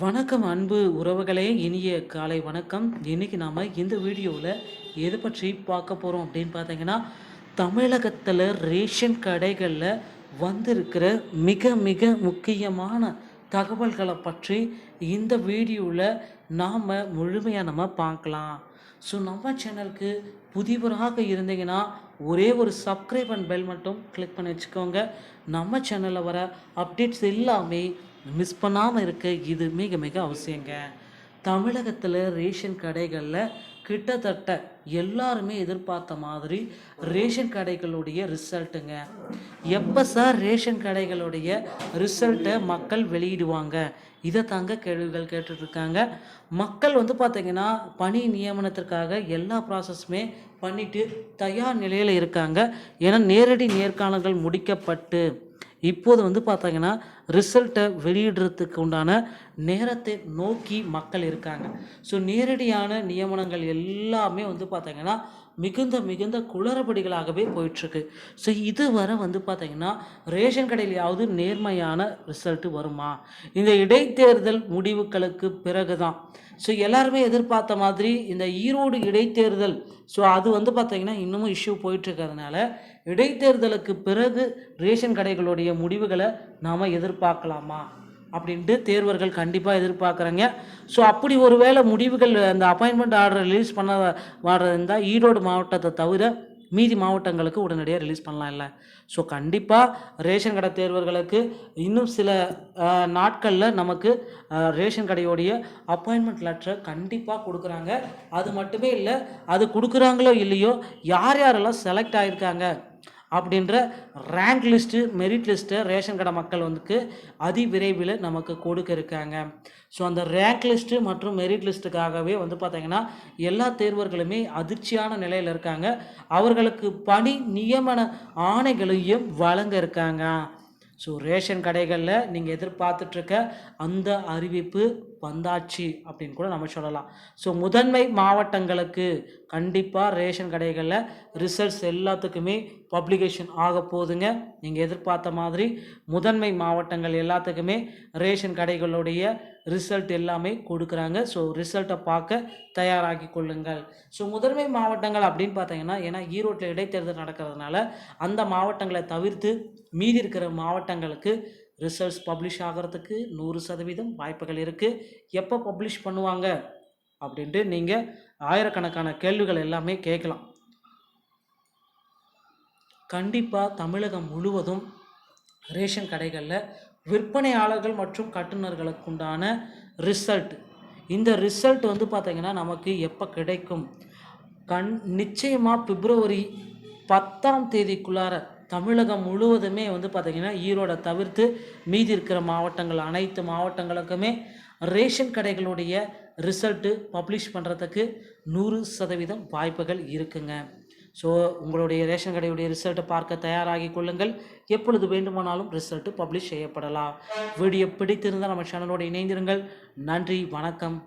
வணக்கம் அன்பு உறவுகளே, இனிய காலை வணக்கம். இன்றைக்கி நாம் இந்த வீடியோவில் எதை பற்றி பார்க்க போகிறோம் அப்படின்னு பார்த்தீங்கன்னா, தமிழகத்தில் ரேஷன் கடைகளில் வந்திருக்கிற மிக மிக முக்கியமான தகவல்களை பற்றி இந்த வீடியோவில் நாம் முழுமையாக பார்க்கலாம். ஸோ நம்ம சேனலுக்கு புதிவராக இருந்தீங்கன்னா ஒரே ஒரு சப்ஸ்கிரைப் அண்ட் பெல் மட்டும் கிளிக் பண்ணி வச்சுக்கோங்க. நம்ம சேனலில் வர அப்டேட்ஸ் எல்லாமே மிஸ் பண்ணாமல் இருக்க இது மிக மிக அவசியங்க. தமிழகத்தில் ரேஷன் கடைகளில் கிட்டத்தட்ட எல்லாருமே எதிர்பார்த்த மாதிரி ரேஷன் கடைகளுடைய ரிசல்ட்டுங்க. எப்போ சார் ரேஷன் கடைகளுடைய ரிசல்ட்டை மக்கள் வெளியிடுவாங்க? இதை தாங்க கேள்விகள் கேட்டுட்ருக்காங்க. மக்கள் பார்த்திங்கன்னா பணி நியமனத்திற்காக எல்லா ப்ராசஸுமே பண்ணிவிட்டு தயார் நிலையில் இருக்காங்க. ஏன்னா நேரடி நேர்காணல்கள் முடிக்கப்பட்டு இப்போது பார்த்திங்கன்னா ரிசல்ட்டை வெளியிடுறதுக்கு உண்டான நேரத்தை நோக்கி மக்கள் இருக்காங்க. ஸோ நேரடியான நியமனங்கள் எல்லாமே பார்த்திங்கன்னா மிகுந்த மிகுந்த குளறுபடிகளாகவே போயிட்டுருக்கு. ஸோ இதுவரை பார்த்திங்கன்னா ரேஷன் கடையிலையாவது நேர்மையான ரிசல்ட்டு வருமா? இந்த இடைத்தேர்தல் முடிவுகளுக்கு பிறகு தான் ஸோ எல்லாருமே எதிர்பார்த்த மாதிரி இந்த ஈரோடு இடைத்தேர்தல் ஸோ அது பார்த்திங்கன்னா இன்னமும் இஷ்யூ போயிட்டுருக்கிறதுனால இடைத்தேர்தலுக்கு பிறகு ரேஷன் கடைகளுடைய முடிவுகளை நாம் எதிர்பார்க்கலாமா அப்படின்ட்டு தேர்வர்கள் கண்டிப்பாக எதிர்பார்க்குறாங்க. ஸோ அப்படி ஒரு வேளை முடிவுகள் அந்த அப்பாயின்மெண்ட் ஆர்டர் ரிலீஸ் பண்ண இருந்தால் ஈரோடு மாவட்டத்தை தவிர மீதி மாவட்டங்களுக்கு உடனடியாக ரிலீஸ் பண்ணலாம் இல்லை. ஸோ கண்டிப்பாக ரேஷன் கடை தேர்வர்களுக்கு இன்னும் சில நாட்களில் நமக்கு ரேஷன் கடையோடைய அப்பாயின்மெண்ட் லெட்டரை கண்டிப்பாக கொடுக்குறாங்க. அது மட்டுமே இல்லை, அது கொடுக்குறாங்களோ இல்லையோ யார் யாரெல்லாம் செலக்ட் ஆகியிருக்காங்க அப்படின்ற ரேங்க் லிஸ்ட்டு மெரிட் லிஸ்ட்டை ரேஷன் கடை மக்கள் அதிவிரைவில் நமக்கு கொடுக்க இருக்காங்க. ஸோ அந்த ரேங்க் லிஸ்ட்டு மற்றும் மெரிட் லிஸ்ட்டுக்காகவே பார்த்திங்கன்னா எல்லா தேர்வர்களுமே அதிர்ச்சியான நிலையில் இருக்காங்க. அவர்களுக்கு பணி நியமன ஆணைகளையும் வழங்க இருக்காங்க. ஸோ ரேஷன் கடைகளில் நீங்கள் எதிர்பார்த்துட்ருக்க அந்த அறிவிப்பு வந்தாச்சு அப்படின்னு கூட நம்ம சொல்லலாம். ஸோ முதன்மை மாவட்டங்களுக்கு கண்டிப்பாக ரேஷன் கடைகளில் ரிசல்ட்ஸ் எல்லாத்துக்குமே பப்ளிகேஷன் ஆக போகுதுங்க. நீங்கள் எதிர்பார்த்த மாதிரி முதன்மை மாவட்டங்கள் எல்லாத்துக்குமே ரேஷன் கடைகளுடைய ரிசல்ட் எல்லாமே கொடுக்குறாங்க. ஸோ ரிசல்ட்டை பார்க்க தயாராகி கொள்ளுங்கள். ஸோ முதன்மை மாவட்டங்கள் அப்படின்னு பார்த்தீங்கன்னா, ஏன்னா ஈரோட்டில் இடைத்தேர்தல் நடக்கிறதுனால அந்த மாவட்டங்களை தவிர்த்து மீதி இருக்கிற மாவட்டங்களுக்கு ரிசல்ட்ஸ் பப்ளிஷ் ஆகிறதுக்கு 100% வாய்ப்புகள் இருக்குது. எப்போ பப்ளிஷ் பண்ணுவாங்க அப்படின்ட்டு நீங்கள் ஆயிரக்கணக்கான கேள்விகள் எல்லாமே கேட்கலாம். கண்டிப்பாக தமிழகம் முழுவதும் ரேஷன் கடைகளில் விற்பனையாளர்கள் மற்றும் கட்டுநர்களுக்குண்டான ரிசல்ட் இந்த ரிசல்ட் பார்த்திங்கன்னா நமக்கு எப்போ கிடைக்கும்? நிச்சயமாக பிப்ரவரி 10ஆம் தேதிக்குள்ளார தமிழகம் முழுவதுமே பார்த்திங்கன்னா ஈரோடை தவிர்த்து மீதி இருக்கிற மாவட்டங்கள் அனைத்து மாவட்டங்களுக்குமே ரேஷன் கடைகளுடைய ரிசல்ட்டு பப்ளிஷ் பண்ணுறதுக்கு 100% வாய்ப்புகள் இருக்குங்க. ஸோ உங்களுடைய ரேஷன் கடையுடைய ரிசல்ட்டை பார்க்க தயாராகி கொள்ளுங்கள். எப்பொழுது வேண்டுமானாலும் ரிசல்ட்டு பப்ளிஷ் செய்யப்படலாம். வீடியோ பிடித்திருந்தால் நம்ம சேனலோடு இணைந்திருங்கள். நன்றி, வணக்கம்.